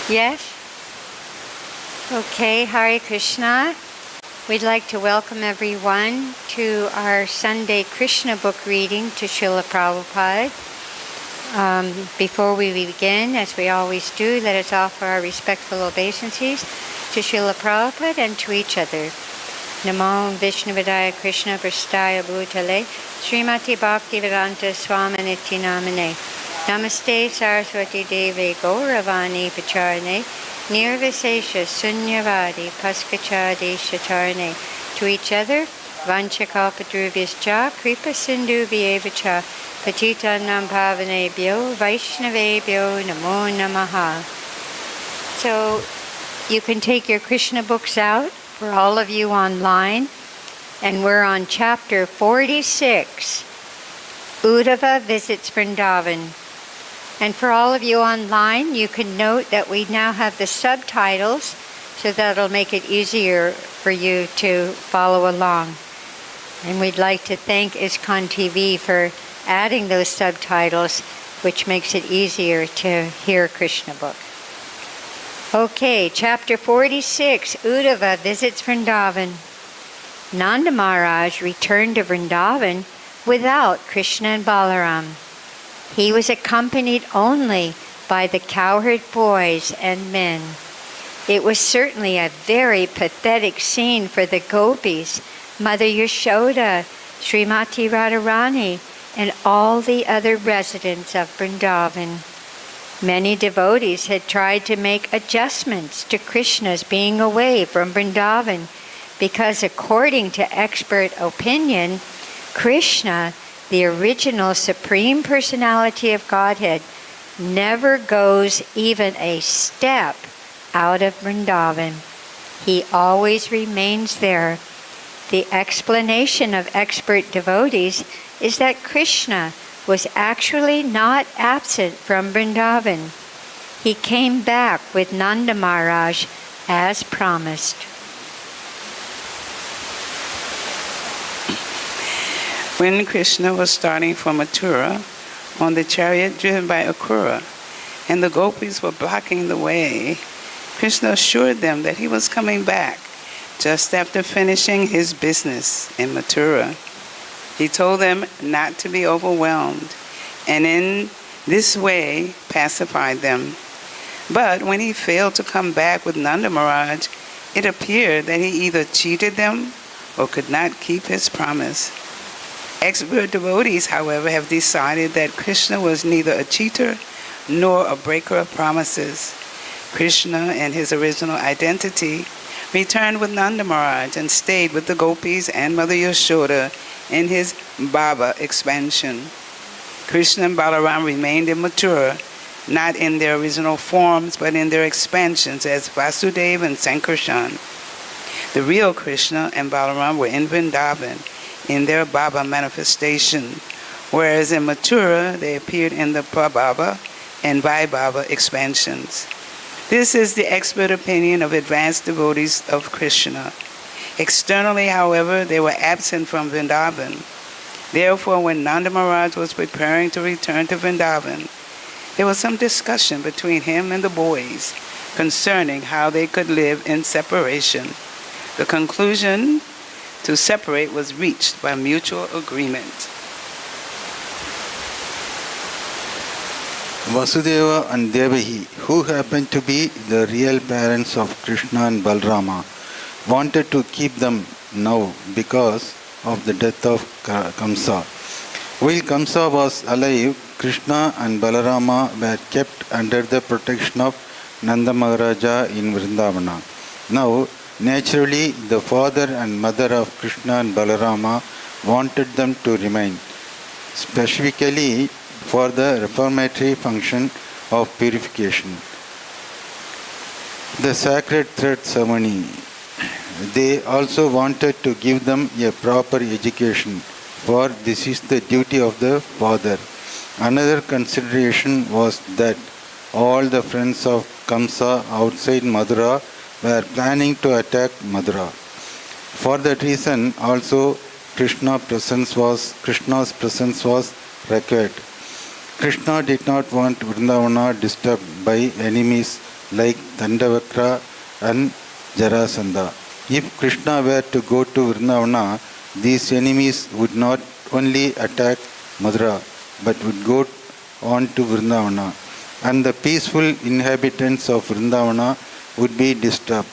Yes? Okay, Hare Krishna. We'd like to welcome everyone to our Sunday Krishna book reading to Srila Prabhupada. Before we begin, as we always do, let us offer our respectful obeisances to Srila Prabhupada and to each other. Namo Vishnuvadaya Krishna Prasthaya Bhutale Srimati Bhaktivedanta Swaminiti Namane Namaste Saraswati Deve Gauravani Pacharane Nirvisesha Sunyavadi Paskachadi Shatarane. To each other, Vanchakalpadrubhyascha Kripa Sindhu Vyevacha Patitanam Bhavanebhyo Vaishnavebhyo Namo Namaha. So you can take your Krishna books out for all of you online, and we're on chapter 46, Uddhava visits Vrindavan. And for all of you online, you can note that we now have the subtitles, so that'll make it easier for you to follow along. And we'd like to thank ISKCON TV for adding those subtitles, which makes it easier to hear Krishna book. Okay, chapter 46, Uddhava visits Vrindavan. Nanda Maharaj returned to Vrindavan without Krishna and Balaram. He was accompanied only by the cowherd boys and men. It was certainly a very pathetic scene for the gopis, Mother Yashoda, Srimati Radharani, and all the other residents of Vrindavan. Many devotees had tried to make adjustments to Krishna's being away from Vrindavan because, according to expert opinion, Krishna, the original Supreme Personality of Godhead, never goes even a step out of Vrindavan. He always remains there. The explanation of expert devotees is that Krishna was actually not absent from Vrindavan. He came back with Nanda Maharaj as promised. When Krishna was starting for Mathura on the chariot driven by Akrura, and the gopis were blocking the way, Krishna assured them that he was coming back just after finishing his business in Mathura. He told them not to be overwhelmed, and in this way pacified them. But when he failed to come back with Nanda Maharaj, it appeared that he either cheated them or could not keep his promise. Expert devotees, however, have decided that Krishna was neither a cheater nor a breaker of promises. Krishna, in his original identity, returned with Nanda Maharaj and stayed with the gopis and Mother Yashoda in his Baba expansion. Krishna and Balaram remained in Mathura, not in their original forms, but in their expansions as Vasudeva and Sankarshan. The real Krishna and Balaram were in Vrindavan, in their Baba manifestation, whereas in Mathura they appeared in the Prabhava and Vaibhava expansions. This is the expert opinion of advanced devotees of Krishna. Externally, however, they were absent from Vrindavan. Therefore, when Nanda Maharaj was preparing to return to Vrindavan, there was some discussion between him and the boys concerning how they could live in separation. The conclusion to separate was reached by mutual agreement. Vasudeva and Devahi, who happened to be the real parents of Krishna and Balarama, wanted to keep them now because of the death of Kamsa. While Kamsa was alive, Krishna and Balarama were kept under the protection of Nanda Maharaja in Vrindavana. Now, naturally, the father and mother of Krishna and Balarama wanted them to remain, specifically for the reformatory function of purification. The sacred thread ceremony. They also wanted to give them a proper education, for this is the duty of the father. Another consideration was that all the friends of Kamsa outside Mathura were planning to attack Mathura. For that reason also Krishna's presence was required. Krishna did not want Vrindavana disturbed by enemies like Dandavakra and Jarasandha. If Krishna were to go to Vrindavana, these enemies would not only attack Mathura, but would go on to Vrindavana, and the peaceful inhabitants of Vrindavana would be disturbed.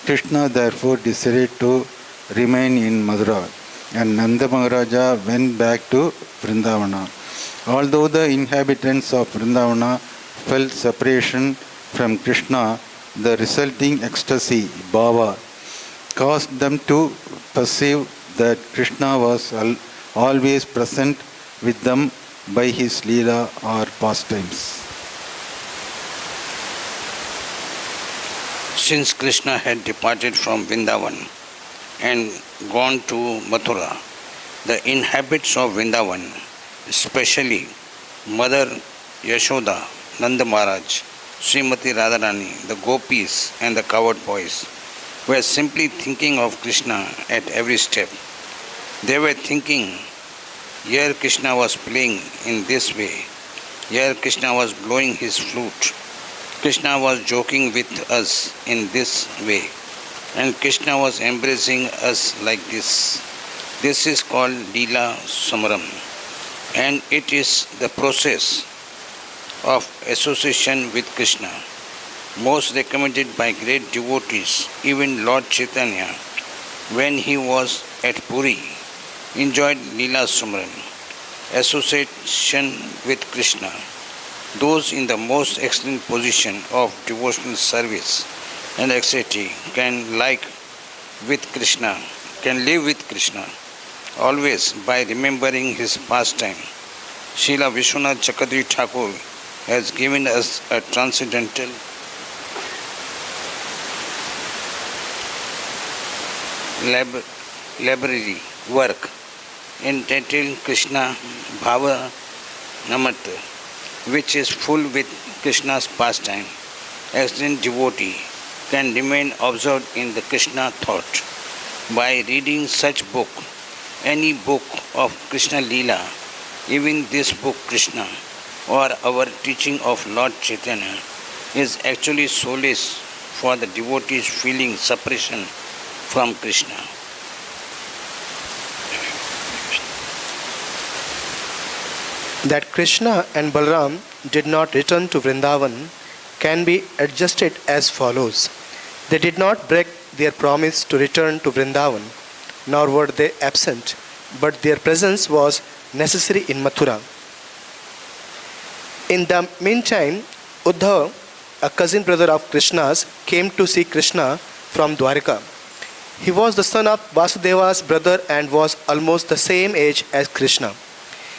Krishna therefore decided to remain in Mathura, and Nanda Maharaja went back to Vrindavana. Although the inhabitants of Vrindavana felt separation from Krishna, the resulting ecstasy, bhava, caused them to perceive that Krishna was always present with them by his leela or pastimes. Since Krishna had departed from Vrindavan and gone to Mathura, the inhabitants of Vrindavan, especially Mother Yashoda, Nanda Maharaj, Srimati Radharani, the gopis and the cowherd boys, were simply thinking of Krishna at every step. They were thinking, here Krishna was playing in this way, here Krishna was blowing his flute, Krishna was joking with us in this way, and Krishna was embracing us like this. This is called Leela Samaram, and it is the process of association with Krishna, most recommended by great devotees. Even Lord Chaitanya, when he was at Puri, enjoyed Leela Samaran, association with Krishna. Those in the most excellent position of devotional service and etc. can live with Krishna, always by remembering his pastime. Srila Vishwanath Chakravarti Thakur has given us a transcendental library work entitled Krishna Bhava Namat, which is full with Krishna's pastime. Excellent devotee can remain absorbed in the Krishna thought by reading such book, any book of Krishna Leela, even this book Krishna, or our teaching of Lord Chaitanya, is actually solace for the devotees feeling separation from Krishna. That Krishna and Balram did not return to Vrindavan can be adjusted as follows. They did not break their promise to return to Vrindavan, nor were they absent, but their presence was necessary in Mathura. In the meantime, Uddhava, a cousin brother of Krishna's, came to see Krishna from Dwarika. He was the son of Vasudeva's brother and was almost the same age as Krishna.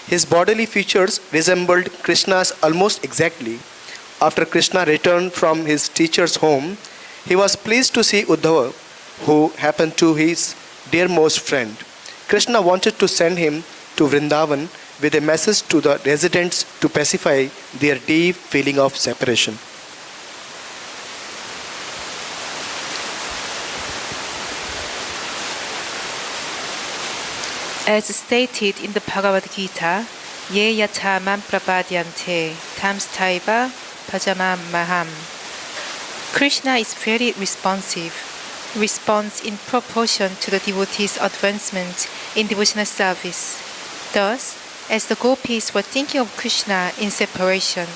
His bodily features resembled Krishna's almost exactly. After Krishna returned from his teacher's home, he was pleased to see Uddhava, who happened to be his dearmost friend. Krishna wanted to send him to Vrindavan with a message to the residents to pacify their deep feeling of separation. As stated in the Bhagavad Gita, Ye yatha mam prapadyante tamstaiva bhajamam maham. Krishna is very responsive, responds in proportion to the devotee's advancement in devotional service. Thus, as the gopis were thinking of Krishna in separation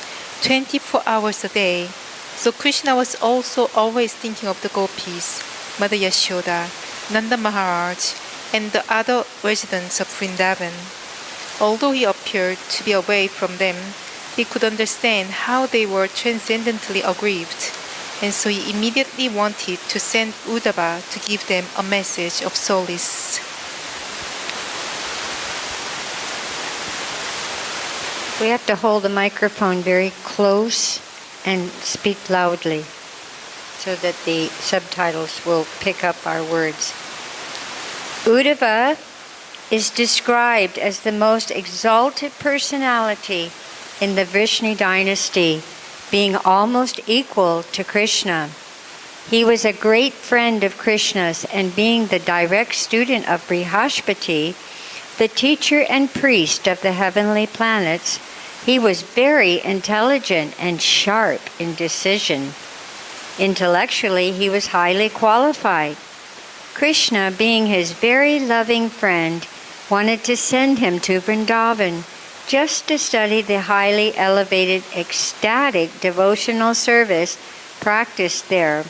24 hours a day, so Krishna was also always thinking of the gopis, Mother Yashoda, Nanda Maharaj, and the other residents of Vrindavan. Although he appeared to be away from them, he could understand how they were transcendently aggrieved, and so he immediately wanted to send Uddhava to give them a message of solace. We have to hold the microphone very close and speak loudly so that the subtitles will pick up our words. Uddhava is described as the most exalted personality in the Vishnu dynasty, being almost equal to Krishna. He was a great friend of Krishna's, and being the direct student of Brihaspati, the teacher and priest of the heavenly planets, he was very intelligent and sharp in decision. Intellectually, he was highly qualified. Krishna, being his very loving friend, wanted to send him to Vrindavan just to study the highly elevated ecstatic devotional service practiced there.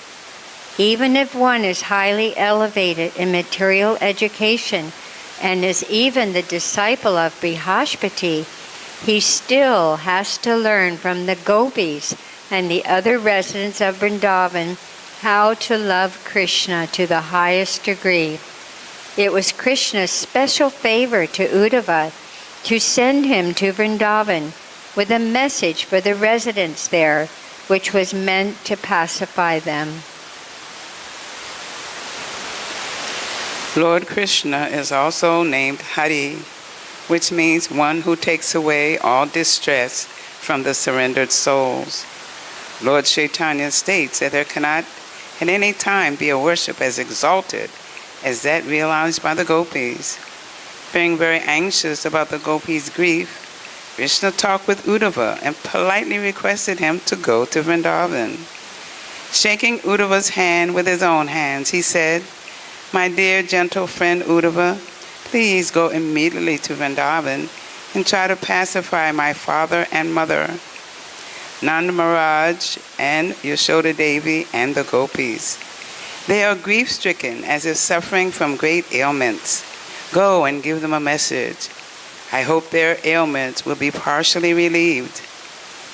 Even if one is highly elevated in material education and is even the disciple of Brihaspati, he still has to learn from the gopis and the other residents of Vrindavan how to love Krishna to the highest degree. It was Krishna's special favor to Uddhava to send him to Vrindavan with a message for the residents there, which was meant to pacify them. Lord Krishna is also named Hari, which means one who takes away all distress from the surrendered souls. Lord Chaitanya states that there cannot at any time be a worship as exalted as that realized by the gopis. Being very anxious about the gopis' grief, Krishna talked with Uddhava and politely requested him to go to Vrindavan. Shaking Uddhava's hand with his own hands, he said, "My dear gentle friend Uddhava, please go immediately to Vrindavan and try to pacify my father and mother, Nanda Maharaj and Yashoda Devi and the gopis. They are grief-stricken as if suffering from great ailments. Go and give them a message. I hope their ailments will be partially relieved.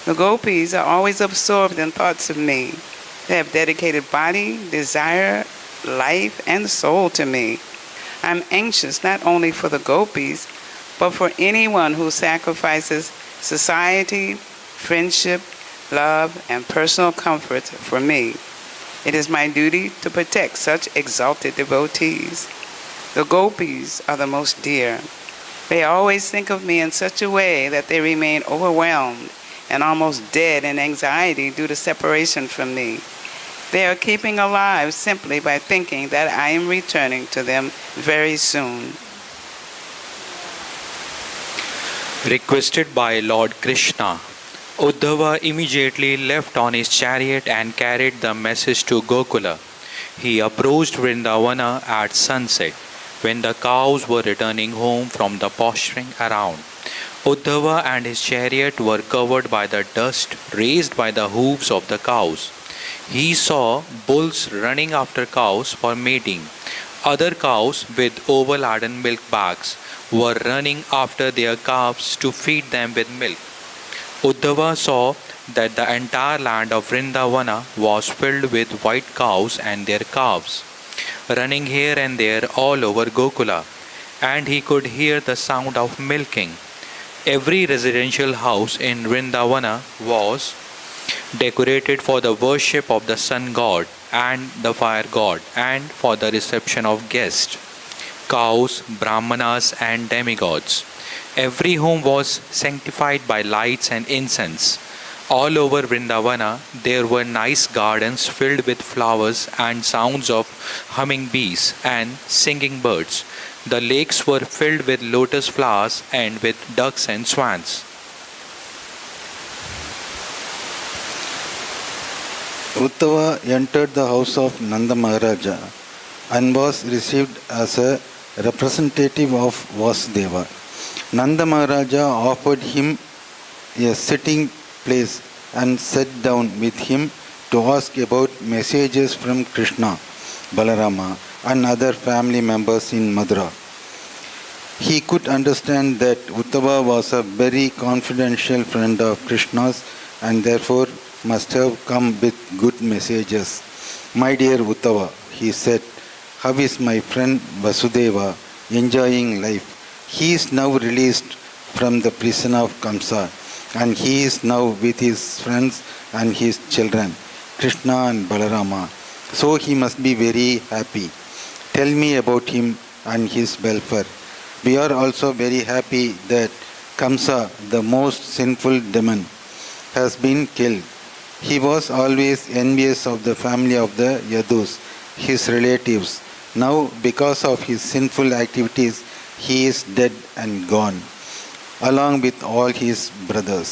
The gopis are always absorbed in thoughts of me. They have dedicated body, desire, life, and soul to me. I'm anxious not only for the gopis, but for anyone who sacrifices society, friendship, love, and personal comfort for me. It is my duty to protect such exalted devotees. The gopis are the most dear. They always think of me in such a way that they remain overwhelmed and almost dead in anxiety due to separation from me. They are keeping alive simply by thinking that I am returning to them very soon." Requested by Lord Krishna, Uddhava immediately left on his chariot and carried the message to Gokula. He approached Vrindavana at sunset, when the cows were returning home from the posturing around. Uddhava and his chariot were covered by the dust raised by the hooves of the cows. He saw bulls running after cows for mating. Other cows with oval-laden milk bags were running after their calves to feed them with milk. Uddhava saw that the entire land of Vrindavana was filled with white cows and their calves, running here and there all over Gokula, and he could hear the sound of milking. Every residential house in Vrindavana was decorated for the worship of the sun god and the fire god, and for the reception of guests, cows, brahmanas, and demigods. Every home was sanctified by lights and incense. All over Vrindavana there were nice gardens filled with flowers and sounds of humming bees and singing birds. The lakes were filled with lotus flowers and with ducks and swans. Uddhava entered the house of Nanda Maharaja and was received as a representative of Vasudeva. Nanda Maharaja offered him a sitting place and sat down with him to ask about messages from Krishna, Balarama, and other family members in Mathura. He could understand that Uddhava was a very confidential friend of Krishna's and therefore must have come with good messages. "My dear Uddhava," he said, "how is my friend Vasudeva enjoying life? He is now released from the prison of Kamsa, and he is now with his friends and his children, Krishna and Balarama. So he must be very happy. Tell me about him and his welfare. We are also very happy that Kamsa, the most sinful demon, has been killed. He was always envious of the family of the Yadus, his relatives. Now, because of his sinful activities, he is dead and gone, along with all his brothers."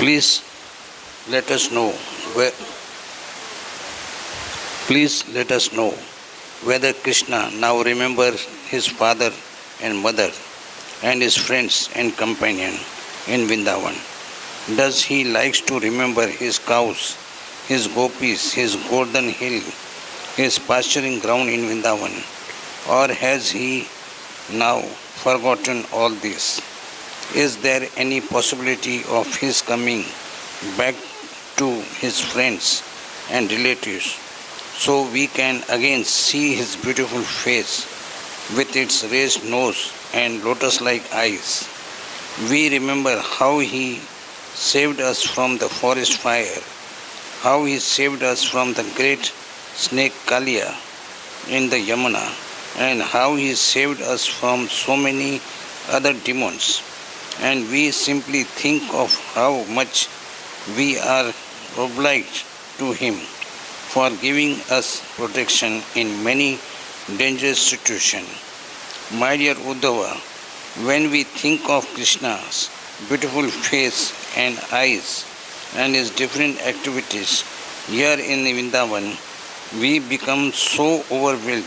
Please let us know where. Please let us know whether Krishna now remembers his father and mother and his friends and companion in Vrindavan. Does he likes to remember his cows, his gopis, his golden hill, his pasturing ground in Vrindavan, or has he now forgotten all this? Is there any possibility of his coming back to his friends and relatives so we can again see his beautiful face with its raised nose and lotus-like eyes? We remember how he saved us from the forest fire, how he saved us from the great snake Kalia in the Yamuna, and how he saved us from so many other demons. And we simply think of how much we are obliged to him for giving us protection in many dangerous situations. My dear Uddhava, when we think of Krishna's beautiful face and eyes and his different activities here in Vrindavan, we become so overwhelmed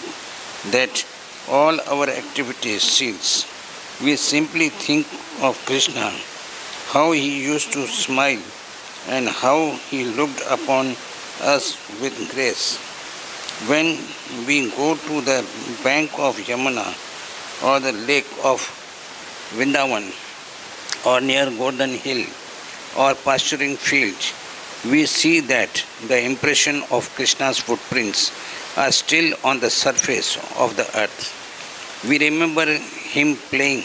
that all our activities cease. We simply think of Krishna, how he used to smile and how he looked upon us with grace. When we go to the bank of Yamuna or the lake of Vrindavan or near Golden Hill or pasturing fields, we see that the impression of Krishna's footprints are still on the surface of the earth. We remember him playing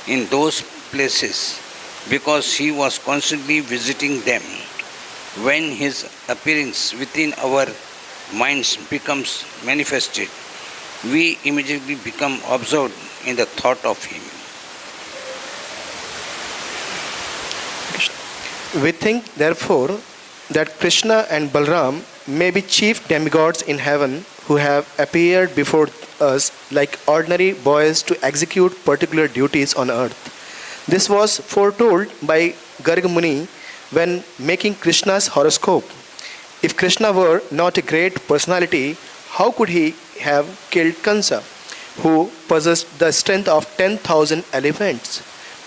in those places because he was constantly visiting them. When his appearance within our minds becomes manifested, we immediately become absorbed in the thought of him. We think, therefore, that Krishna and Balram may be chief demigods in heaven who have appeared before us like ordinary boys to execute particular duties on earth. This was foretold by Garg Muni when making Krishna's horoscope. If Krishna were not a great personality, how could he have killed Kansa, who possessed the strength of 10,000 elephants?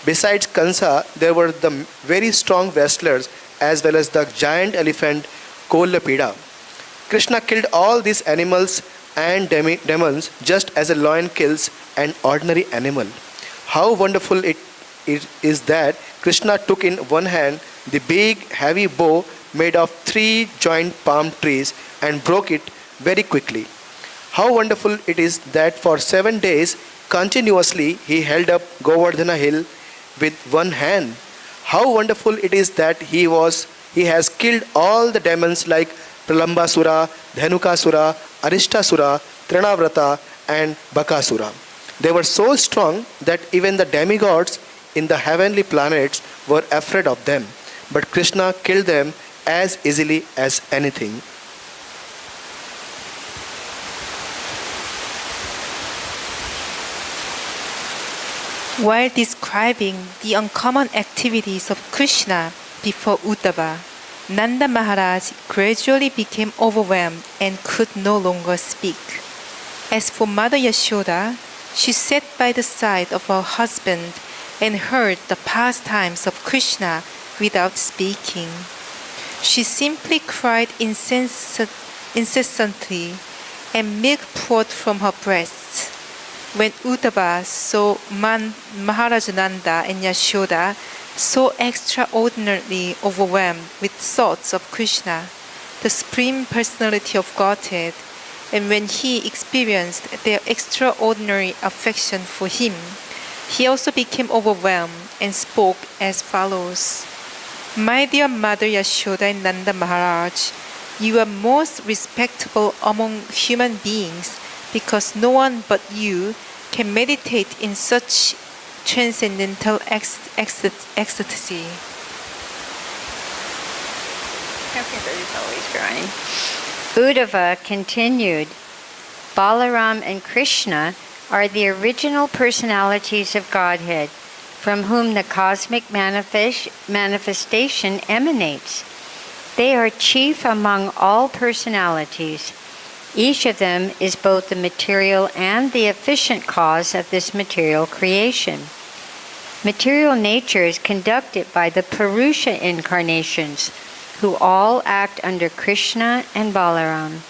Besides Kansa, there were the very strong wrestlers as well as the giant elephant Kolapida. Krishna killed all these animals and demons just as a lion kills an ordinary animal. How wonderful it is that Krishna took in one hand the big heavy bow made of 3 joint palm trees and broke it very quickly. How wonderful it is that for 7 days continuously he held up Govardhana hill with one hand. How wonderful it is that he has killed all the demons like Pralambasura, Dhanukasura, Arishtasura, Trinavrata and Bakasura. They were so strong that even the demigods in the heavenly planets were afraid of them. But Krishna killed them as easily as anything. While describing the uncommon activities of Krishna before Uddhava, Nanda Maharaj gradually became overwhelmed and could no longer speak. As for Mother Yashoda, she sat by the side of her husband and heard the pastimes of Krishna without speaking. She simply cried incessantly, and milk poured from her breasts. When Uddhava saw Maharaj Nanda and Yashoda so extraordinarily overwhelmed with thoughts of Krishna, the Supreme Personality of Godhead, and when he experienced their extraordinary affection for him, he also became overwhelmed and spoke as follows. My dear Mother Yashoda and Nanda Maharaj, you are most respectable among human beings because no one but you can meditate in such transcendental ecstasy. Everybody's always crying. Uddhava continued, Balaram and Krishna are the original personalities of Godhead, from whom the cosmic manifestation emanates. They are chief among all personalities. Each of them is both the material and the efficient cause of this material creation. Material nature is conducted by the Purusha incarnations, who all act under Krishna and Balaram.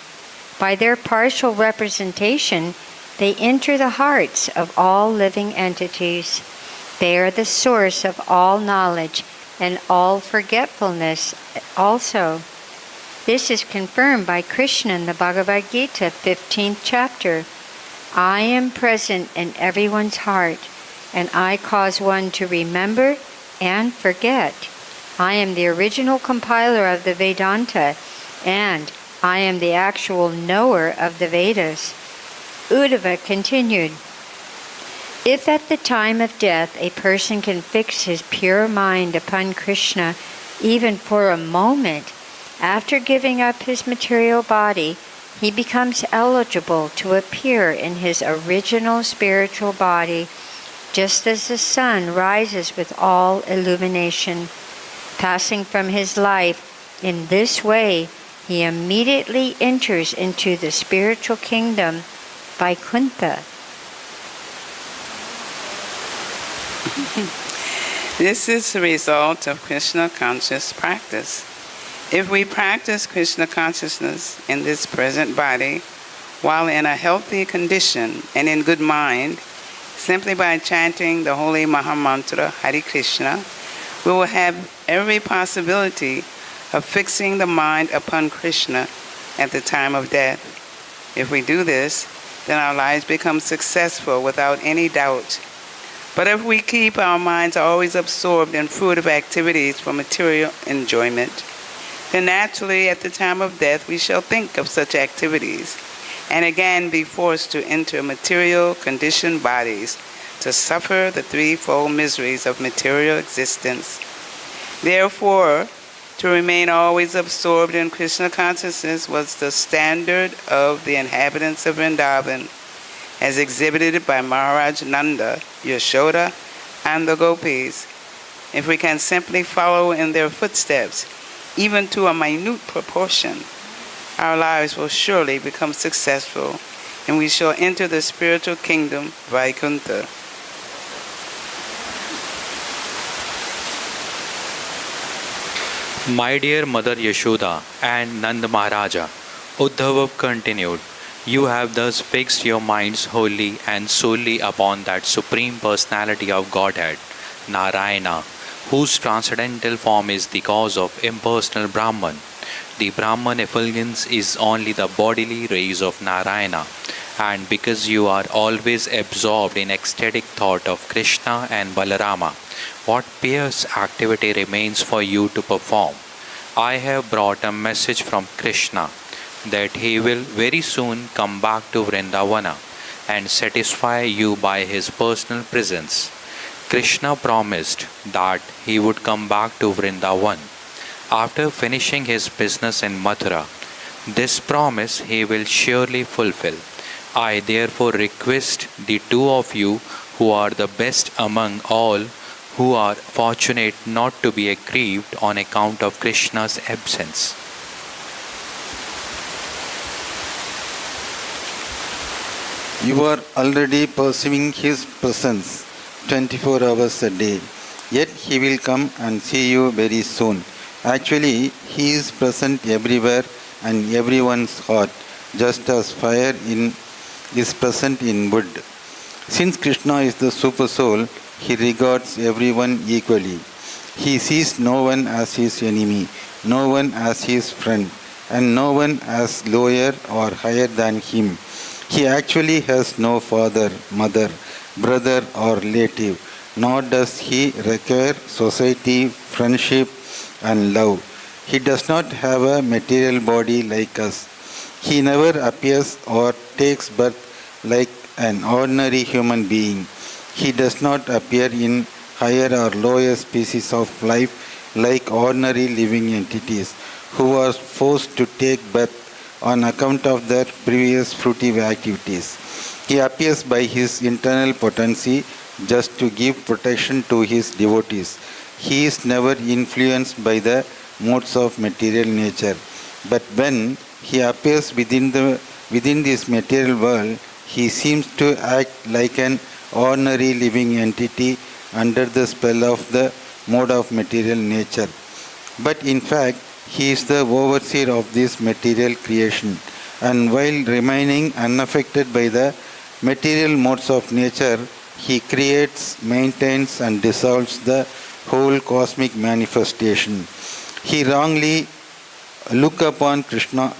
By their partial representation, they enter the hearts of all living entities. They are the source of all knowledge and all forgetfulness also. This is confirmed by Krishna in the Bhagavad Gita, 15th chapter. I am present in everyone's heart, and I cause one to remember and forget. I am the original compiler of the Vedanta, and I am the actual knower of the Vedas. Uddhava continued, if at the time of death a person can fix his pure mind upon Krishna even for a moment, after giving up his material body, he becomes eligible to appear in his original spiritual body, just as the sun rises with all illumination. Passing from his life in this way, he immediately enters into the spiritual kingdom, Vaikuntha. This is the result of Krishna conscious practice. If we practice Krishna consciousness in this present body, while in a healthy condition and in good mind, simply by chanting the holy Mahamantra Hare Krishna, we will have every possibility of fixing the mind upon Krishna at the time of death. If we do this, then our lives become successful without any doubt. But if we keep our minds always absorbed in fruitive activities for material enjoyment, then naturally at the time of death we shall think of such activities, and again be forced to enter material conditioned bodies to suffer the threefold miseries of material existence. Therefore, to remain always absorbed in Krishna consciousness was the standard of the inhabitants of Vrindavan, as exhibited by Maharaj Nanda, Yashoda, and the gopis. If we can simply follow in their footsteps, even to a minute proportion, our lives will surely become successful, and we shall enter the spiritual kingdom, Vaikuntha. My dear Mother Yashoda and Nanda Maharaja, Uddhava continued, you have thus fixed your minds wholly and solely upon that Supreme Personality of Godhead, Narayana, whose transcendental form is the cause of impersonal Brahman. The Brahman effulgence is only the bodily rays of Narayana, and because you are always absorbed in ecstatic thought of Krishna and Balarama, what pious activity remains for you to perform? I have brought a message from Krishna that he will very soon come back to Vrindavana and satisfy you by his personal presence. Krishna promised that he would come back to Vrindavan after finishing his business in Mathura. This promise he will surely fulfill. I therefore request the two of you who are the best among all, who are fortunate not to be aggrieved on account of Krishna's absence. You are already perceiving his presence 24 hours a day, yet he will come and see you very soon. Actually, he is present everywhere and everyone's heart, just as fire is present in wood. Since Krishna is the super soul, he regards everyone equally. He sees no one as his enemy, no one as his friend, and no one as lower or higher than him. He actually has no father, mother, brother or relative, nor does he require society, friendship and love. He does not have a material body like us. He never appears or takes birth like an ordinary human being. He does not appear in higher or lower species of life like ordinary living entities who are forced to take birth on account of their previous fruitive activities. He appears by his internal potency just to give protection to his devotees. He is never influenced by the modes of material nature. But when he appears within this material world, he seems to act like an ordinary living entity under the spell of the mode of material nature. But in fact, he is the overseer of this material creation, and while remaining unaffected by the material modes of nature, he creates, maintains, and dissolves the whole cosmic manifestation. We wrongly look upon Krishna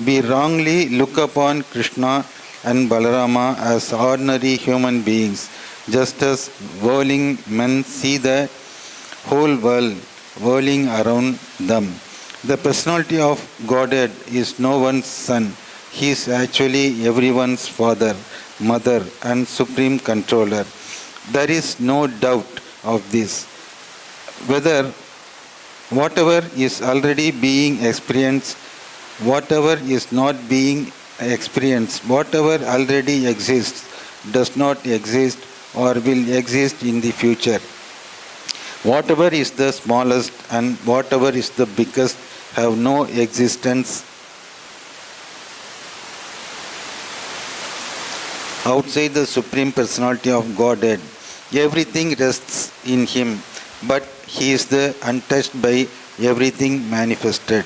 and Balarama as ordinary human beings, just as whirling men see the whole world whirling around them. The personality of Godhead is no one's son. He is actually everyone's father, mother, and supreme controller. There is no doubt of this. Whatever is already being experienced, whatever is not being experienced, whatever already exists, does not exist or will exist in the future. Whatever is the smallest and whatever is the biggest have no existence outside the Supreme Personality of Godhead. Everything rests in Him, but He is the untouched by everything manifested.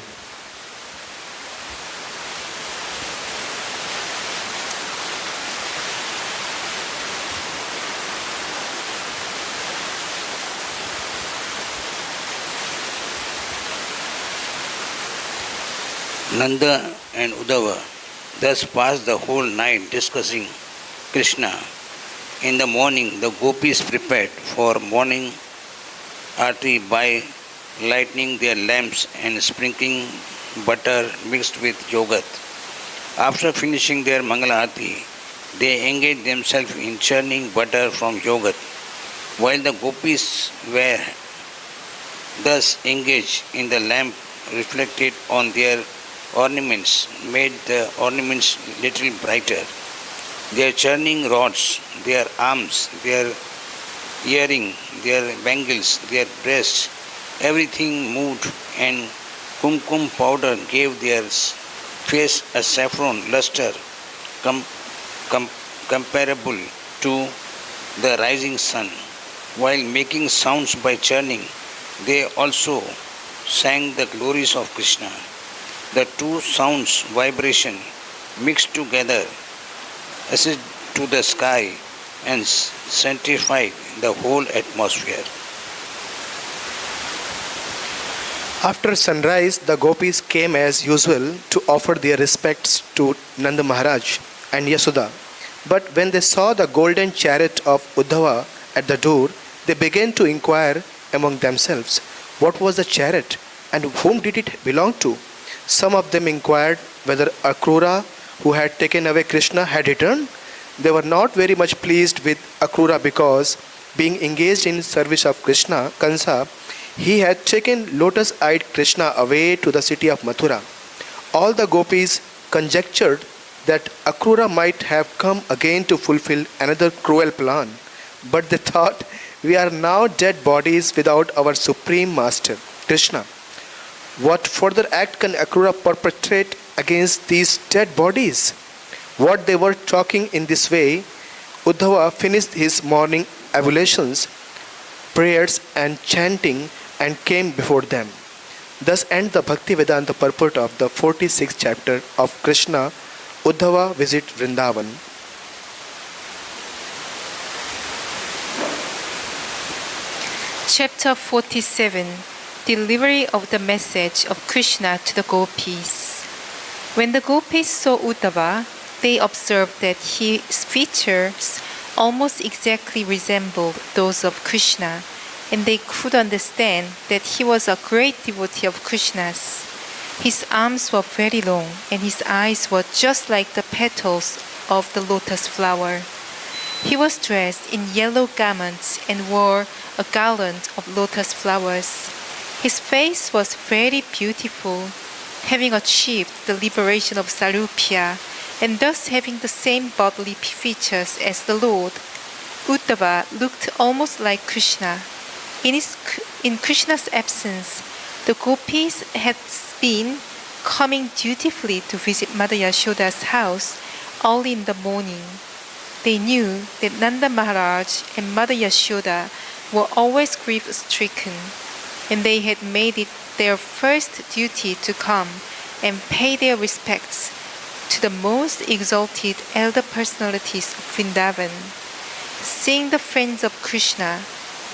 Nanda and Uddhava thus passed the whole night discussing Krishna. In the morning, the gopis prepared for morning arati by lighting their lamps and sprinkling butter mixed with yogurt. After finishing their Mangala Arati, they engaged themselves in churning butter from yogurt. While the gopis were thus engaged in the lamp reflected on their ornaments, made the ornaments little brighter. Their churning rods, their arms, their earring, their bangles, their breasts, everything moved, and kumkum powder gave their face a saffron luster comparable to the rising sun. While making sounds by churning, they also sang the glories of Krishna. The two sounds, vibration, mixed together, ascended to the sky and sanctified the whole atmosphere. After sunrise, the gopis came as usual to offer their respects to Nanda Maharaj and Yasoda. But when they saw the golden chariot of Uddhava at the door, they began to inquire among themselves what was the chariot and whom did it belong to. Some of them inquired whether Akrura, who had taken away Krishna, had returned. They were not very much pleased with Akrura because, being engaged in service of Krishna, Kansa, he had taken lotus-eyed Krishna away to the city of Mathura. All the gopis conjectured that Akrura might have come again to fulfill another cruel plan. But they thought, we are now dead bodies without our supreme master, Krishna. What further act can Akrura perpetrate against these dead bodies? What they were talking in this way, Uddhava finished his morning ablutions, prayers and chanting and came before them. Thus ends the Bhakti Vedanta purport of the 46th chapter of Krishna, Uddhava visit Vrindavan. Chapter 47. Delivery of the message of Krishna to the gopis. When the gopis saw Uddhava, they observed that his features almost exactly resembled those of Krishna, and they could understand that he was a great devotee of Krishna's. His arms were very long, and his eyes were just like the petals of the lotus flower. He was dressed in yellow garments and wore a garland of lotus flowers. His face was very beautiful. having achieved the liberation of Sarupya, and thus having the same bodily features as the Lord. Uddhava looked almost like Krishna. In Krishna's absence, the gopis had been coming dutifully to visit Mother Yashoda's house early in the morning. They knew that Nanda Maharaj and Mother Yashoda were always grief-stricken, and they had made it their first duty to come and pay their respects to the most exalted elder personalities of Vrindavan. Seeing the friends of Krishna,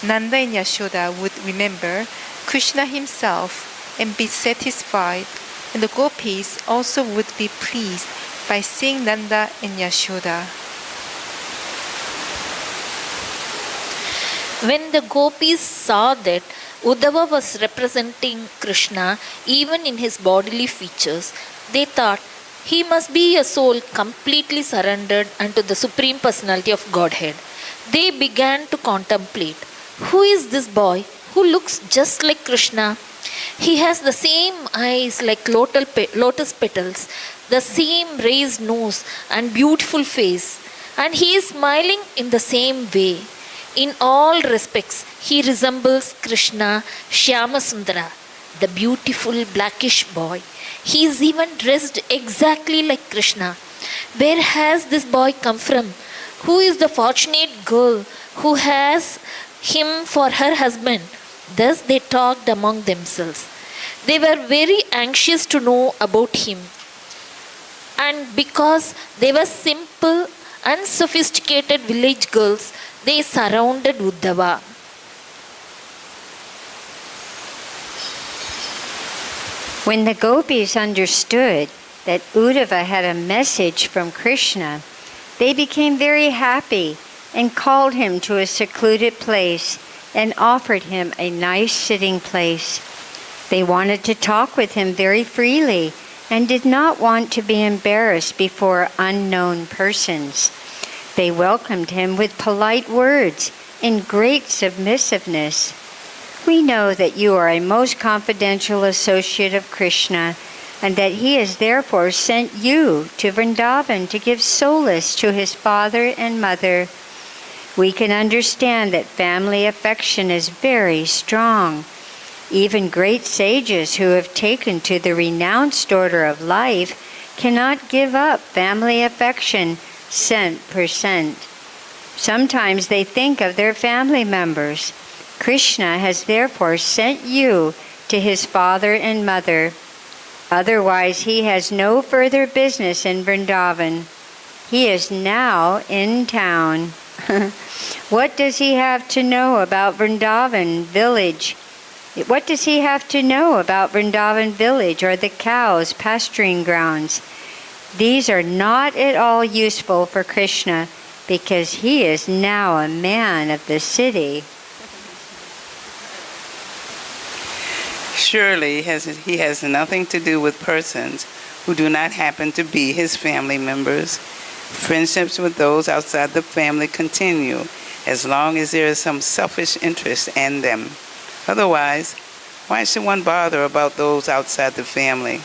Nanda and Yashoda would remember Krishna himself and be satisfied, and the gopis also would be pleased by seeing Nanda and Yashoda. When the gopis saw that Uddhava was representing Krishna even in his bodily features, they thought he must be a soul completely surrendered unto the Supreme Personality of Godhead. They began to contemplate, who is this boy who looks just like Krishna? He has the same eyes like lotus petals, the same raised nose and beautiful face, and he is smiling in the same way. In all respects, he resembles Krishna Shyamasundara, the beautiful blackish boy. He is even dressed exactly like Krishna. Where has this boy come from? Who is the fortunate girl who has him for her husband? Thus they talked among themselves. They were very anxious to know about him. And because they were simple, unsophisticated village girls, they surrounded Uddhava. When the gopis understood that Uddhava had a message from Krishna, they became very happy and called him to a secluded place and offered him a nice sitting place. They wanted to talk with him very freely and did not want to be embarrassed before unknown persons. They welcomed him with polite words in great submissiveness. We know that you are a most confidential associate of Krishna, and that he has therefore sent you to Vrindavan to give solace to his father and mother. We can understand that family affection is very strong. Even great sages who have taken to the renounced order of life cannot give up family affection cent per cent. Sometimes they think of their family members. Krishna has therefore sent you to his father and mother. Otherwise, he has no further business in Vrindavan. He is now in town. What does he have to know about Vrindavan village? What does he have to know about Vrindavan village or the cows' pasturing grounds? These are not at all useful for Krishna because he is now a man of the city. Surely he has nothing to do with persons who do not happen to be his family members. Friendships with those outside the family continue as long as there is some selfish interest in them. Otherwise, why should one bother about those outside the family?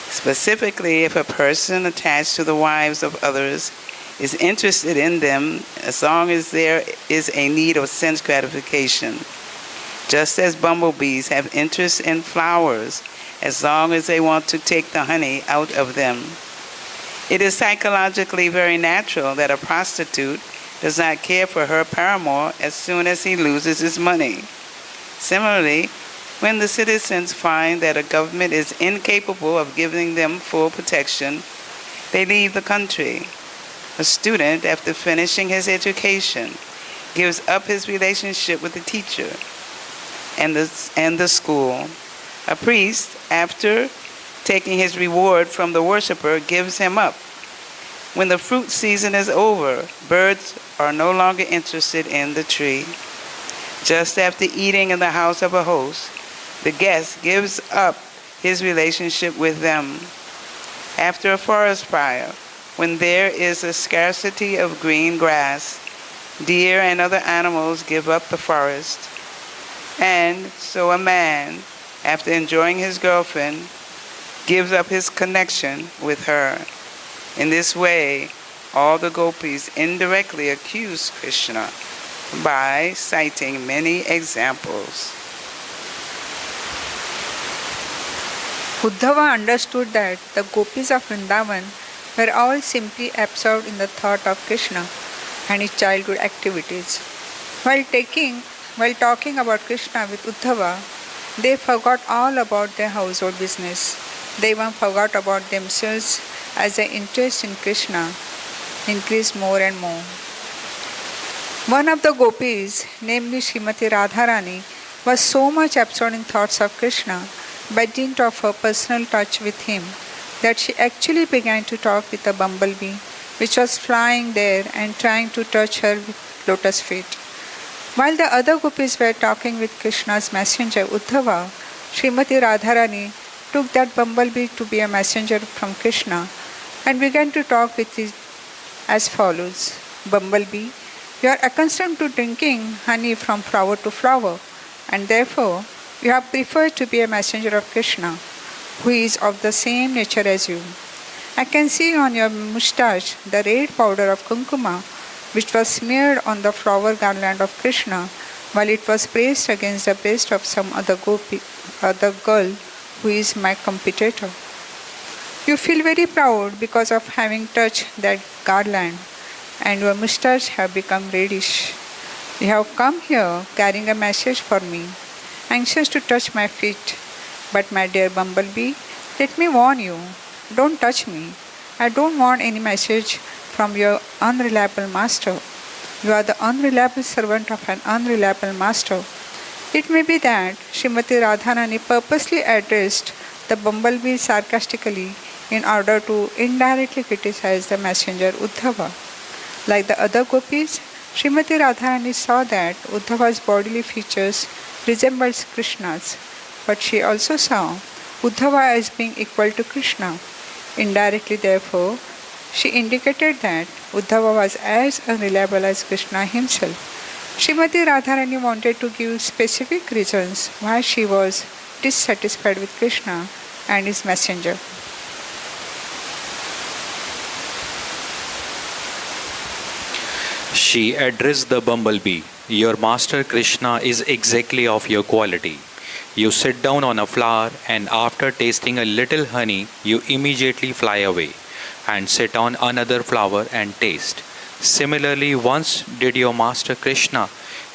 Specifically, if a person attached to the wives of others is interested in them, as long as there is a need of sense gratification. Just as bumblebees have interest in flowers, as long as they want to take the honey out of them. It is psychologically very natural that a prostitute does not care for her paramour as soon as he loses his money. Similarly, when the citizens find that a government is incapable of giving them full protection, they leave the country. A student, after finishing his education, gives up his relationship with the teacher and the school. A priest, after taking his reward from the worshiper, gives him up. When the fruit season is over, birds are no longer interested in the tree. Just after eating in the house of a host, the guest gives up his relationship with them. After a forest fire, when there is a scarcity of green grass, deer and other animals give up the forest. And so a man, after enjoying his girlfriend, gives up his connection with her. In this way, all the gopis indirectly accuse Krishna by citing many examples. Uddhava understood that the gopis of Vrindavan were all simply absorbed in the thought of Krishna and his childhood activities. While talking about Krishna with Uddhava, they forgot all about their household business. They even forgot about themselves as their interest in Krishna increased more and more. One of the gopis, namely Srimati Radharani, was so much absorbed in thoughts of Krishna by dint of her personal touch with him that she actually began to talk with a bumblebee which was flying there and trying to touch her with lotus feet. While the other gopis were talking with Krishna's messenger Uddhava, Srimati Radharani took that bumblebee to be a messenger from Krishna and began to talk with it as follows. Bumblebee, you are accustomed to drinking honey from flower to flower, and therefore you have preferred to be a messenger of Krishna, who is of the same nature as you. I can see on your moustache the red powder of kunkuma, which was smeared on the flower garland of Krishna, while it was pressed against the breast of some other girl who is my competitor. You feel very proud because of having touched that garland, and your moustache have become reddish. You have come here carrying a message for me, anxious to touch my feet. But my dear bumblebee, let me warn you, don't touch me. I don't want any message from your unreliable master. You are the unreliable servant of an unreliable master. It may be that Srimati Radharani purposely addressed the bumblebee sarcastically in order to indirectly criticize the messenger Uddhava. Like the other gopis, Srimati Radharani saw that Uddhava's bodily features resembled Krishna's, but she also saw Uddhava as being equal to Krishna. Indirectly, therefore, she indicated that Uddhava was as unreliable as Krishna himself. Srimati Radharani wanted to give specific reasons why she was dissatisfied with Krishna and his messenger. She addressed the bumblebee. Your master Krishna is exactly of your quality. You sit down on a flower, and after tasting a little honey, you immediately fly away and sit on another flower and taste. Similarly, once did your master Krishna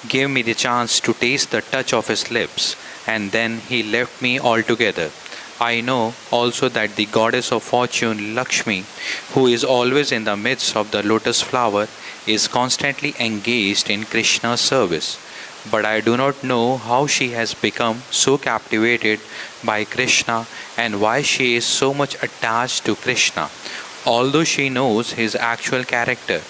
give me the chance to taste the touch of his lips, and then he left me altogether. I know also that the goddess of fortune, Lakshmi, who is always in the midst of the lotus flower, is constantly engaged in Krishna's service. But I do not know how she has become so captivated by Krishna and why she is so much attached to Krishna, although she knows his actual character.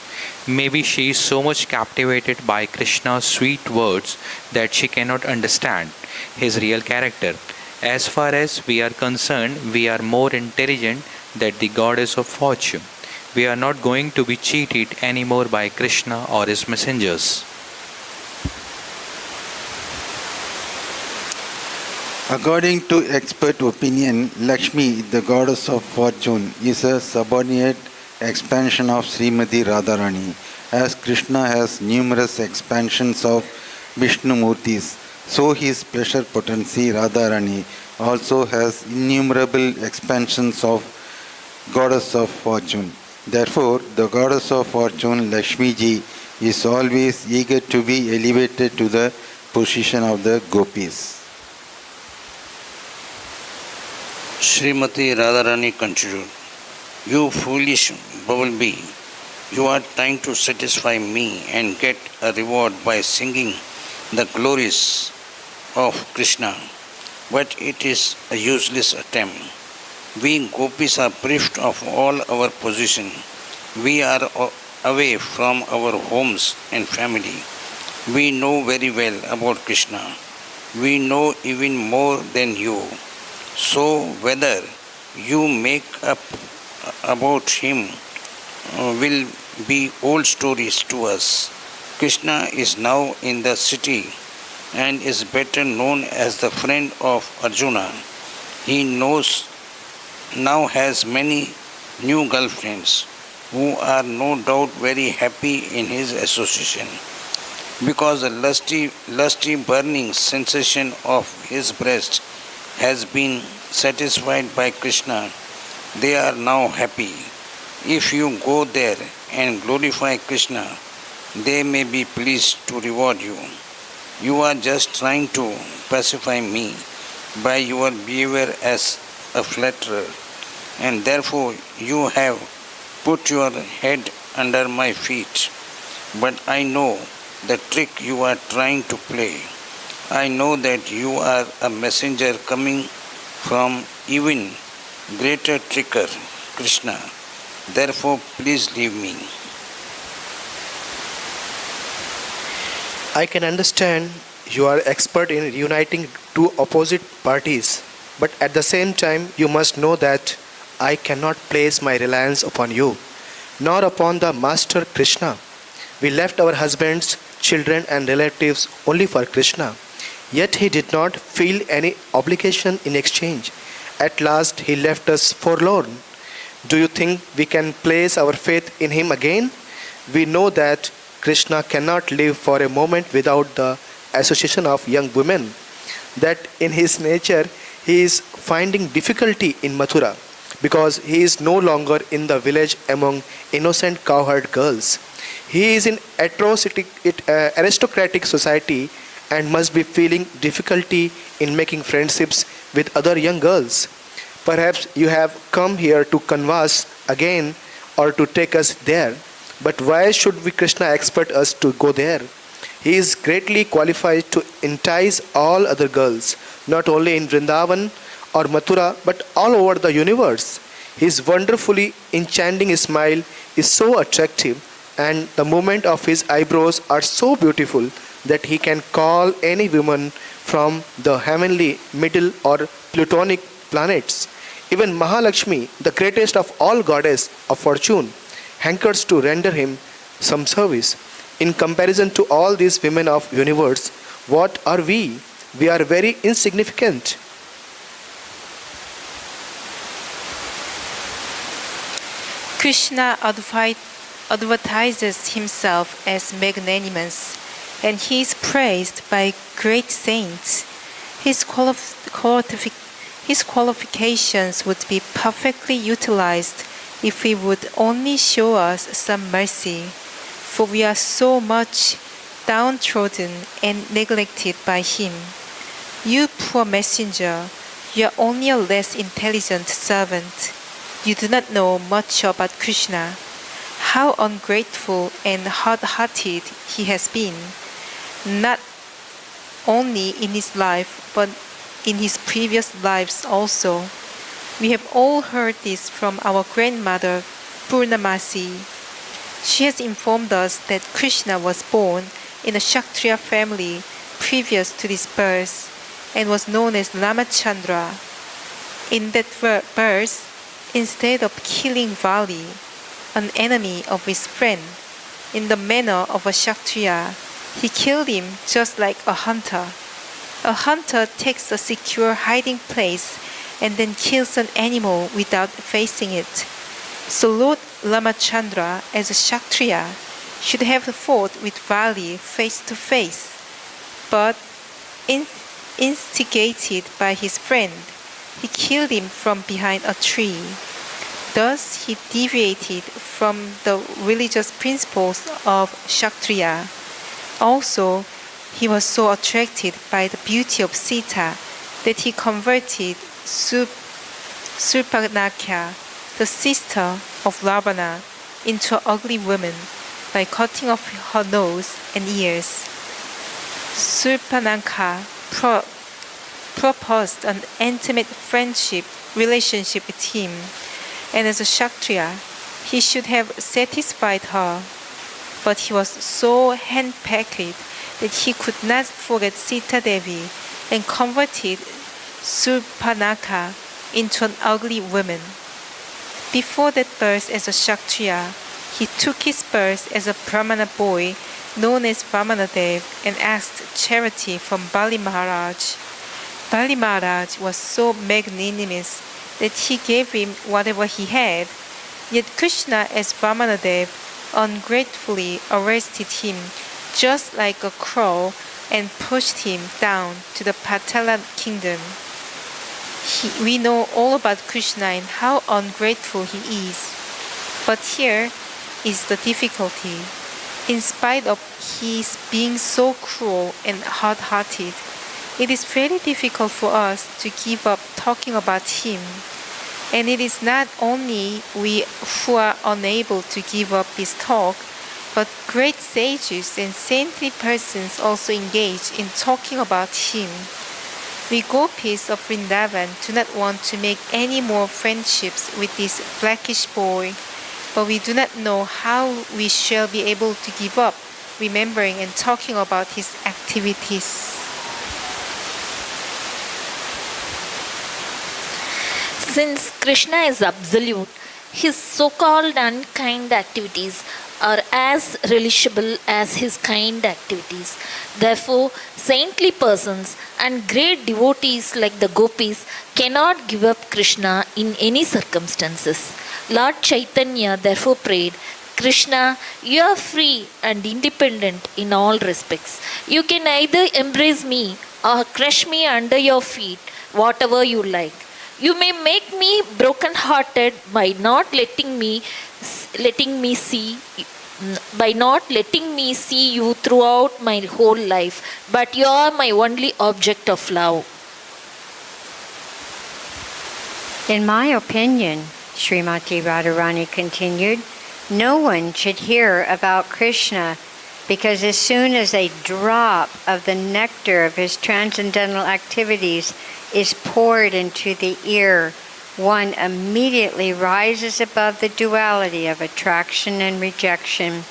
Maybe she is so much captivated by Krishna's sweet words that she cannot understand his real character. As far as we are concerned, we are more intelligent than the goddess of fortune. We are not going to be cheated anymore by Krishna or his messengers. According to expert opinion, Lakshmi, the goddess of fortune, is a subordinate expansion of Srimati Radharani. As Krishna has numerous expansions of Vishnu Murtis, so his pleasure potency Radharani also has innumerable expansions of goddess of fortune. Therefore, the goddess of fortune, Lakshmi ji, is always eager to be elevated to the position of the gopis. Srimati Radharani continued, You foolish bumblebee, you are trying to satisfy me and get a reward by singing the glories of Krishna, but it is a useless attempt. We gopis are bereft of all our position. We are away from our homes and family. We know very well about Krishna. We know even more than you. So whether you make up about him will be old stories to us. Krishna is now in the city and is better known as the friend of Arjuna. He knows now has many new girlfriends who are no doubt very happy in his association. Because the lusty burning sensation of his breast has been satisfied by Krishna, they are now happy. If you go there and glorify Krishna, they may be pleased to reward you. You are just trying to pacify me by your behavior as a flatterer, and therefore you have put your head under my feet. But I know the trick you are trying to play. I know that you are a messenger coming from even greater tricker, Krishna. Therefore, please leave me. I can understand you are expert in uniting two opposite parties, but at the same time you must know that I cannot place my reliance upon you, nor upon the Master Krishna. We left our husbands, children and relatives only for Krishna, yet he did not feel any obligation in exchange. At last he left us forlorn. Do you think we can place our faith in him again? We know that Krishna cannot live for a moment without the association of young women, that in his nature he is finding difficulty in Mathura because he is no longer in the village among innocent cowherd girls. He is in aristocratic society and must be feeling difficulty in making friendships with other young girls. Perhaps you have come here to converse again or to take us there. But why should we Krishna expect us to go there? He is greatly qualified to entice all other girls, not only in Vrindavan or Mathura, but all over the universe. His wonderfully enchanting smile is so attractive, and the movement of his eyebrows are so beautiful that he can call any woman from the heavenly, middle, or plutonic planets. Even Mahalakshmi, the greatest of all goddess of fortune, hankers to render him some service. In comparison to all these women of universe, what are we? We are very insignificant. Krishna advertises himself as magnanimous, and he is praised by great saints. His qualifications would be perfectly utilized if he would only show us some mercy, for we are so much downtrodden and neglected by him. You poor messenger, you are only a less intelligent servant. You do not know much about Krishna. How ungrateful and hard-hearted he has been, not only in his life, but in his previous lives also. We have all heard this from our grandmother, Purnamasi. She has informed us that Krishna was born in a Kshatriya family previous to his birth and was known as Ramachandra. In that verse, instead of killing Vali, an enemy of his friend, in the manner of a Kshatriya, he killed him just like a hunter. A hunter takes a secure hiding place and then kills an animal without facing it. So Lord Ramachandra, as a Kshatriya, should have fought with Vali face to face. But instigated by his friend, he killed him from behind a tree. Thus he deviated from the religious principles of Kshatriya. Also, he was so attracted by the beauty of Sita that he converted Surpanakha, the sister of Ravana, into an ugly woman by cutting off her nose and ears. Surpanakha proposed an intimate relationship with him, and as a Kshatriya, he should have satisfied her. But he was so hand-packed that he could not forget Sita Devi and converted Surpanakha into an ugly woman. Before that birth as a Kshatriya, he took his birth as a Brahmana boy known as Vamanadev and asked charity from Bali Maharaj. Bali Maharaj was so magnanimous that he gave him whatever he had. Yet Krishna, as Vamanadev, ungratefully arrested him just like a crow and pushed him down to the Patala kingdom. We know all about Krishna and how ungrateful he is. But here is the difficulty. In spite of his being so cruel and hard-hearted, it is very difficult for us to give up talking about him. And it is not only we who are unable to give up his talk, but great sages and saintly persons also engage in talking about him. We gopis of Vrindavan do not want to make any more friendships with this blackish boy, but we do not know how we shall be able to give up remembering and talking about his activities. Since Krishna is absolute, his so-called unkind activities are as relishable as his kind activities. Therefore, saintly persons and great devotees like the gopis cannot give up Krishna in any circumstances. Lord Chaitanya therefore prayed, Krishna, you are free and independent in all respects. You can either embrace me or crush me under your feet, whatever you like. You may make me broken-hearted by not letting me see you throughout my whole life, but you are my only object of love. In my opinion, Srimati Radharani continued, no one should hear about Krishna because as soon as a drop of the nectar of his transcendental activities is poured into the ear, one immediately rises above the duality of attraction and rejection.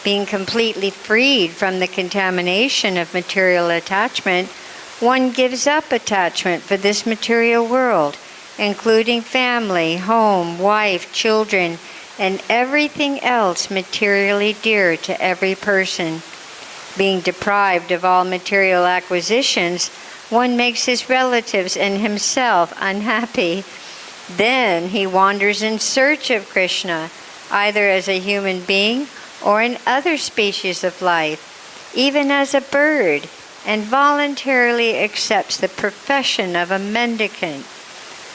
Being completely freed from the contamination of material attachment, one gives up attachment for this material world, including family, home, wife, children, and everything else materially dear to every person. Being deprived of all material acquisitions, one makes his relatives and himself unhappy. Then he wanders in search of Krishna, either as a human being or in other species of life, even as a bird, and voluntarily accepts the profession of a mendicant.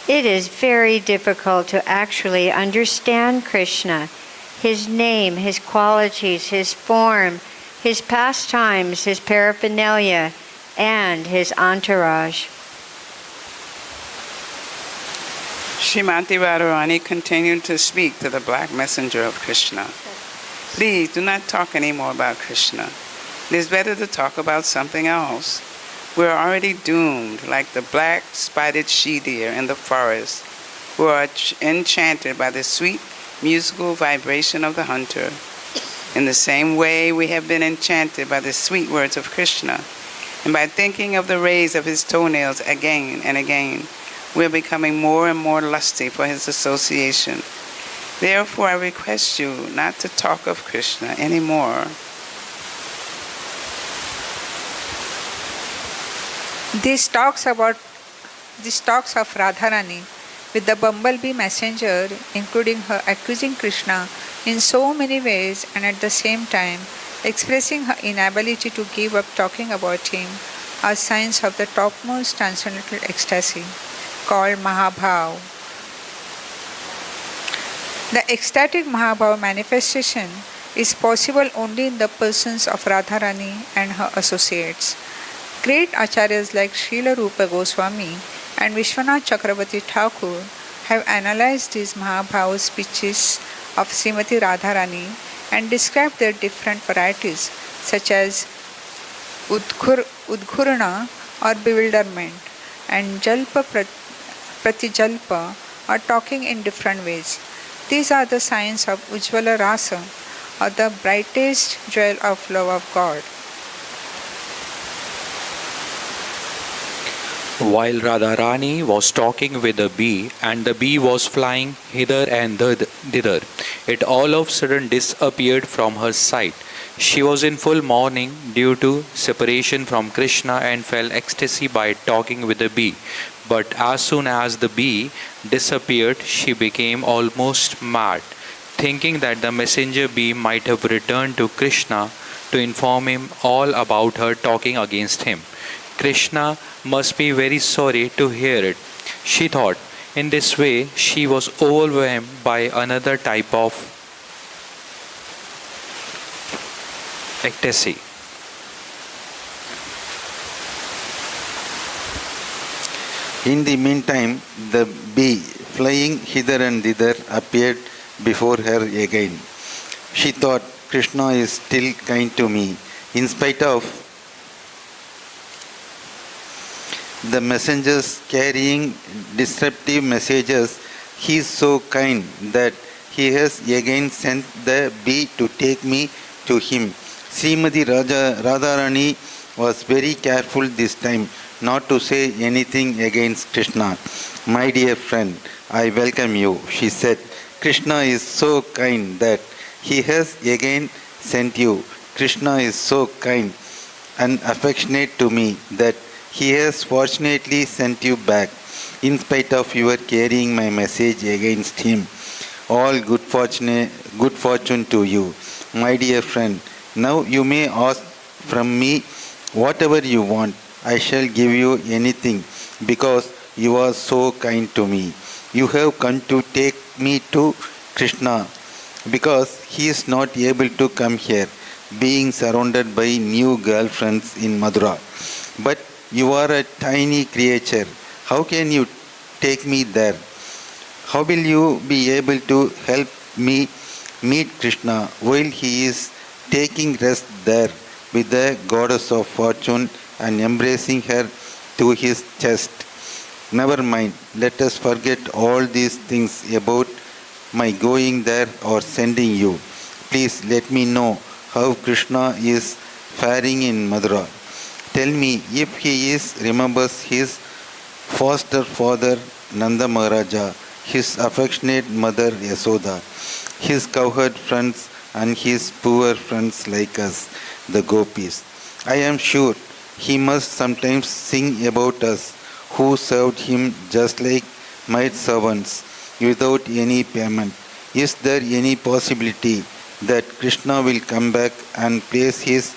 It is very difficult to actually understand Krishna, his name, his qualities, his form, his pastimes, his paraphernalia, and his entourage. Srimati Radharani continued to speak to the black messenger of Krishna. Please do not talk anymore about Krishna. It is better to talk about something else. We are already doomed, like the black spotted she-deer in the forest, who are enchanted by the sweet musical vibration of the hunter. In the same way, we have been enchanted by the sweet words of Krishna, and by thinking of the rays of his toenails again and again, we are becoming more and more lusty for his association. Therefore, I request you not to talk of Krishna anymore. These talks of Radharani with the bumblebee messenger, including her accusing Krishna in so many ways and at the same time expressing her inability to give up talking about him, are signs of the topmost transcendental ecstasy called Mahabhav. The ecstatic Mahabhav manifestation is possible only in the persons of Radharani and her associates. Great acharyas like Srila Rupa Goswami and Vishwanath Chakravarti Thakur have analyzed these Mahabhav speeches of Srimati Radharani and described their different varieties, such as Udghurana or bewilderment and Jalpa Pratijalpa or talking in different ways. These are the signs of Ujjvala Rasa or the brightest jewel of love of God. While Radharani was talking with the bee and the bee was flying hither and thither, it all of a sudden disappeared from her sight. She was in full mourning due to separation from Krishna and felt ecstasy by talking with the bee. But as soon as the bee disappeared, she became almost mad, thinking that the messenger bee might have returned to Krishna to inform him all about her talking against him. Krishna must be very sorry to hear it, she thought. In this way, she was overwhelmed by another type of ecstasy. In the meantime, the bee, flying hither and thither, appeared before her again. She thought, Krishna is still kind to me, in spite of the messengers carrying disruptive messages. He is so kind that he has again sent the bee to take me to him. Srimati Radharani was very careful this time not to say anything against Krishna. My dear friend, I welcome you, she said. Krishna is so kind that he has again sent you. Krishna is so kind and affectionate to me that he has fortunately sent you back, in spite of your carrying my message against him. All good fortune to you, my dear friend. Now you may ask from me whatever you want. I shall give you anything because you are so kind to me. You have come to take me to Krishna because he is not able to come here, being surrounded by new girlfriends in Mathura. But you are a tiny creature. How can you take me there? How will you be able to help me meet Krishna while he is taking rest there with the goddess of fortune and embracing her to his chest? Never mind, let us forget all these things about my going there or sending you. Please let me know how Krishna is faring in Mathura. Tell me if he remembers his foster father Nanda Maharaja, his affectionate mother Yasoda, his cowherd friends and his poor friends like us, the gopis. I am sure he must sometimes sing about us who served him just like maid servants without any payment. Is there any possibility that Krishna will come back and place his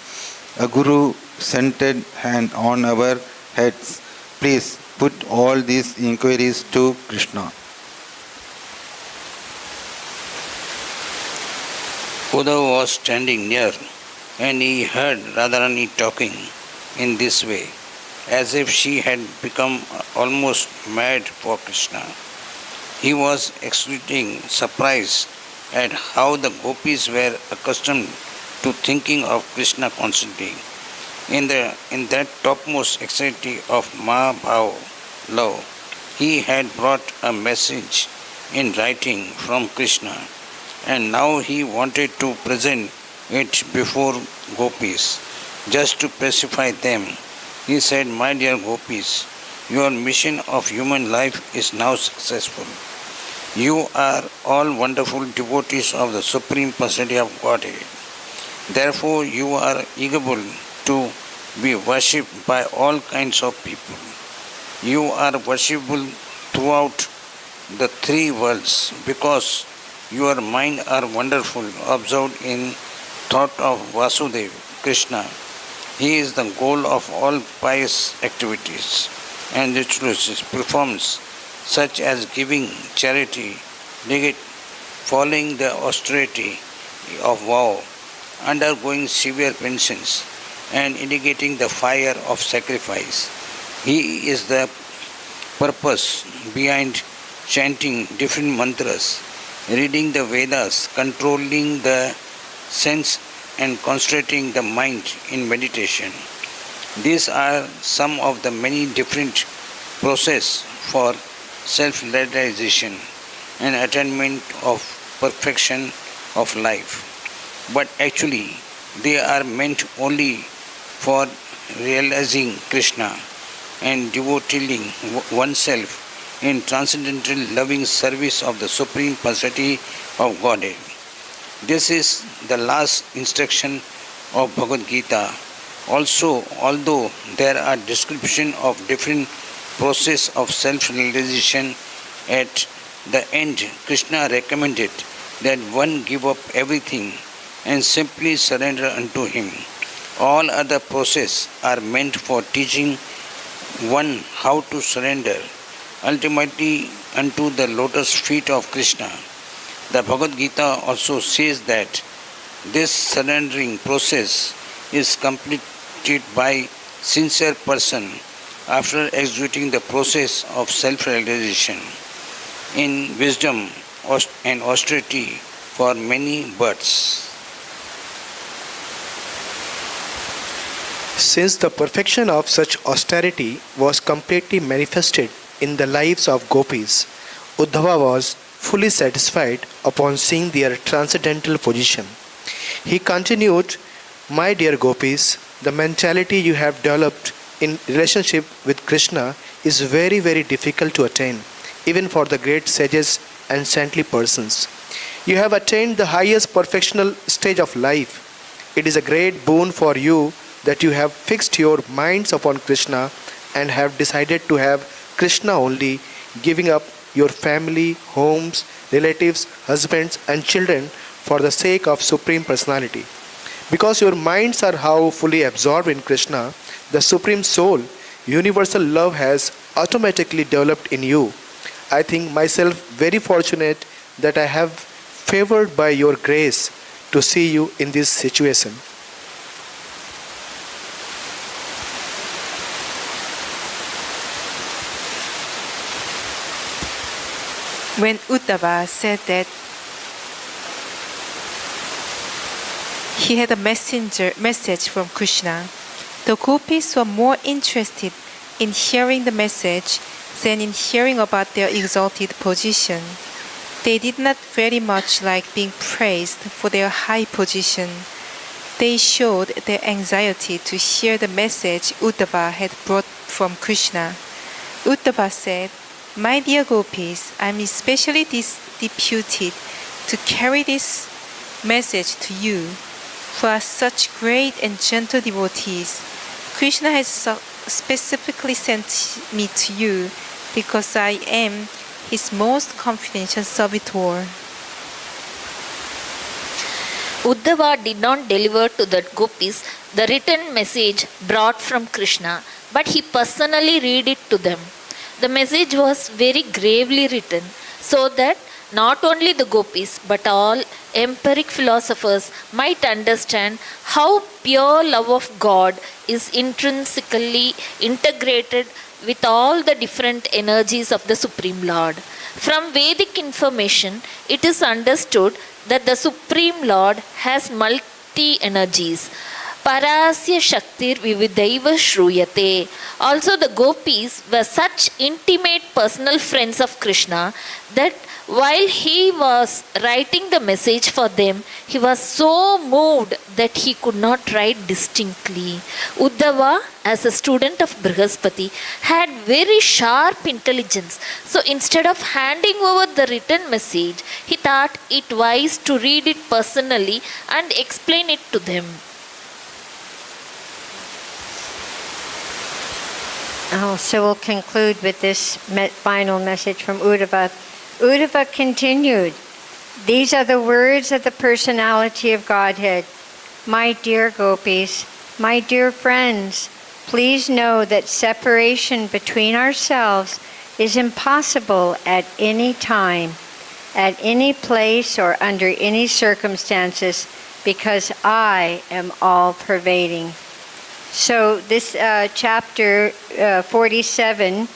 Guru-centered hand on our heads? Please put all these inquiries to Krishna. Uddhava was standing near and he heard Radharani talking in this way, as if she had become almost mad for Krishna. He was extremely surprised at how the gopis were accustomed to thinking of Krishna constantly. In that topmost anxiety of Mahabhav love, he had brought a message in writing from Krishna, and now he wanted to present it before gopis, just to pacify them. He said, My dear gopis, your mission of human life is now successful. You are all wonderful devotees of the Supreme Personality of Godhead. Therefore, you are eager to be worshipped by all kinds of people. You are worshipable throughout the three worlds because your mind are wonderful, absorbed in thought of Vasudeva, Krishna. He is the goal of all pious activities and rituals performed, such as giving, charity, following the austerity of vow, undergoing severe penance, and indicating the fire of sacrifice. He is the purpose behind chanting different mantras, reading the Vedas, controlling the sense and concentrating the mind in meditation. These are some of the many different processes for self-realization and attainment of perfection of life. But actually, they are meant only for realizing Krishna and devoting oneself in transcendental loving service of the Supreme Personality of Godhead. This is the last instruction of Bhagavad Gita. Also, although there are descriptions of different process of self-realization. At the end, Krishna recommended that one give up everything and simply surrender unto him. All other processes are meant for teaching one how to surrender ultimately unto the lotus feet of Krishna. The Bhagavad Gita also says that this surrendering process is completed by sincere person after executing the process of self-realization in wisdom and austerity for many births. Since the perfection of such austerity was completely manifested in the lives of gopis, Uddhava was fully satisfied upon seeing their transcendental position. He continued, "My dear gopis, the mentality you have developed in relationship with Krishna is very, very difficult to attain, even for the great sages and saintly persons. You have attained the highest perfectional stage of life. It is a great boon for you that you have fixed your minds upon Krishna and have decided to have Krishna only, giving up your family, homes, relatives, husbands, and children for the sake of Supreme Personality. Because your minds are how fully absorbed in Krishna, the Supreme Soul, universal love has automatically developed in you. I think myself very fortunate that I have favored by your grace to see you in this situation." When Uddhava said that he had a message from Krishna, the gopis were more interested in hearing the message than in hearing about their exalted position. They did not very much like being praised for their high position. They showed their anxiety to hear the message Uddhava had brought from Krishna. Uddhava said, "My dear gopis, I am especially deputed to carry this message to you, who are such great and gentle devotees. Krishna has specifically sent me to you because I am his most confidential servitor." Uddhava did not deliver to the gopis the written message brought from Krishna, but he personally read it to them. The message was very gravely written so that not only the gopis but all empiric philosophers might understand how pure love of God is intrinsically integrated with all the different energies of the Supreme Lord. From Vedic information, it is understood that the Supreme Lord has multi energies. Parasya Shaktir Vividaiva Shruyate. Also, the gopis were such intimate personal friends of Krishna that while he was writing the message for them, he was so moved that he could not write distinctly. Uddhava, as a student of Brihaspati, had very sharp intelligence. So instead of handing over the written message, he thought it wise to read it personally and explain it to them. So we'll conclude with this final message from Uddhava. Uddhava continued, "These are the words of the personality of Godhead. My dear gopis, my dear friends, please know that separation between ourselves is impossible at any time, at any place, or under any circumstances, because I am all-pervading." So this chapter 47,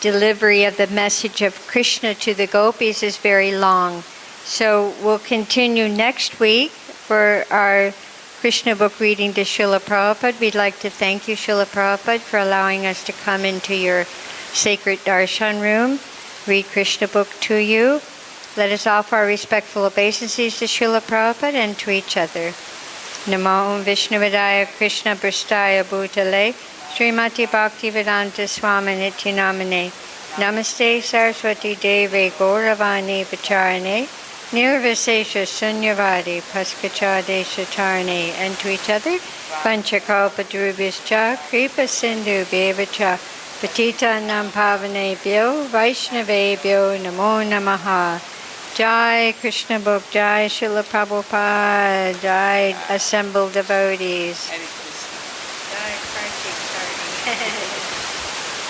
delivery of the message of Krishna to the gopis, is very long. So we'll continue next week for our Krishna book reading to Srila Prabhupada. We'd like to thank you, Srila Prabhupada, for allowing us to come into your sacred darshan room, read Krishna book to you. Let us offer our respectful obeisances to Srila Prabhupada and to each other. Namo Vishnuvedaya Krishna Prasthaya Bhutale Srimati Bhaktivedanta Swami Nitya Namane Namaste Saraswati Deve Gauravani Vacharane Nirvisesha Sunyavadi Paskachade Satarane. And to each other, Panchakalpadrubhyascha Kripa Sindhu Bevacha Patitanam Pavanebhyo Vaishnavebhyo Namo Namaha. Jai Krishna Book, Jai Srila Prabhupada, Jai assembled devotees. Hare Krishna. Jai Kartik, sorry.